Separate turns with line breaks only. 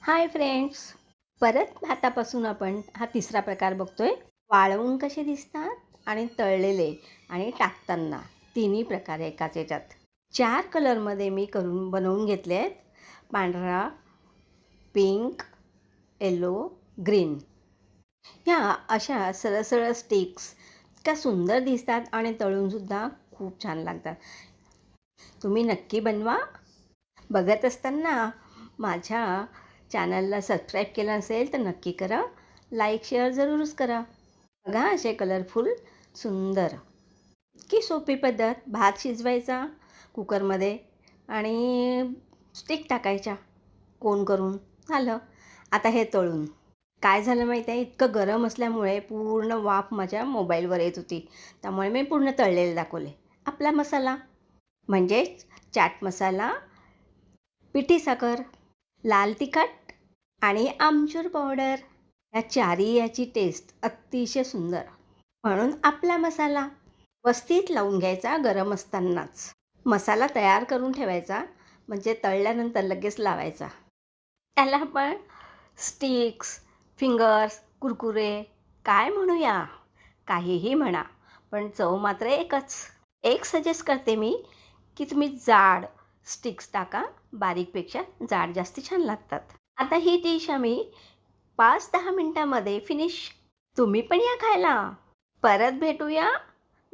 Hi friends. परत भातापासून आपण हा तिसरा प्रकार बघतोय. वाळवून कसे दिसतात आणि तळलेले आणि टाकताना तिन्ही प्रकार एकाच याच्यात. 4 कलरमध्ये मी बनवून घेतले आहेत. पांढरा, पिंक, येलो, ग्रीन. ह्या अशा सरळ स्टिक्स इतक्या सुंदर दिसतात आणि तळूनसुद्धा खूप छान लागतात. तुम्ही नक्की बनवा. बघत असताना माझ्या चॅनलला सबस्क्राईब केलं असेल तर नक्की करा. लाईक शेअर जरूरच करा. बघा असे कलरफुल सुंदर. इतकी सोपी पद्धत. भात शिजवायचा कुकरमध्ये आणि स्टिक टाकायच्या कोन करून, झालं. आता हे तळून काय झालं माहीत आहे, इतकं गरम असल्यामुळे पूर्ण वाफ माझ्या मोबाईलवर येत होती. त्यामुळे मी पूर्ण तळलेले दाखवले. आपला मसाला म्हणजेच चाट मसाला, पिठी साखर, लाल तिखट आणि आमचूर पावडर. या चारही याची टेस्ट अतिशय सुंदर. म्हणून आपला मसाला व्यवस्थित लावून घ्यायचा गरम असतानाच. मसाला तयार करून ठेवायचा, म्हणजे तळल्यानंतर लगेच लावायचा. त्याला आपण स्टिक्स, फिंगर्स, कुरकुरे काय म्हणूया, काहीही म्हणा, पण चव मात्र एकच. एक सजेस्ट करते मी की तुम्ही जाड स्टिक्स टाका. बारीकपेक्षा जाड जास्त छान लागतात. आता ही डिश आम्ही 5-10 मिनिटांमध्ये फिनिश. तुम्ही पण या खायला. परत भेटूया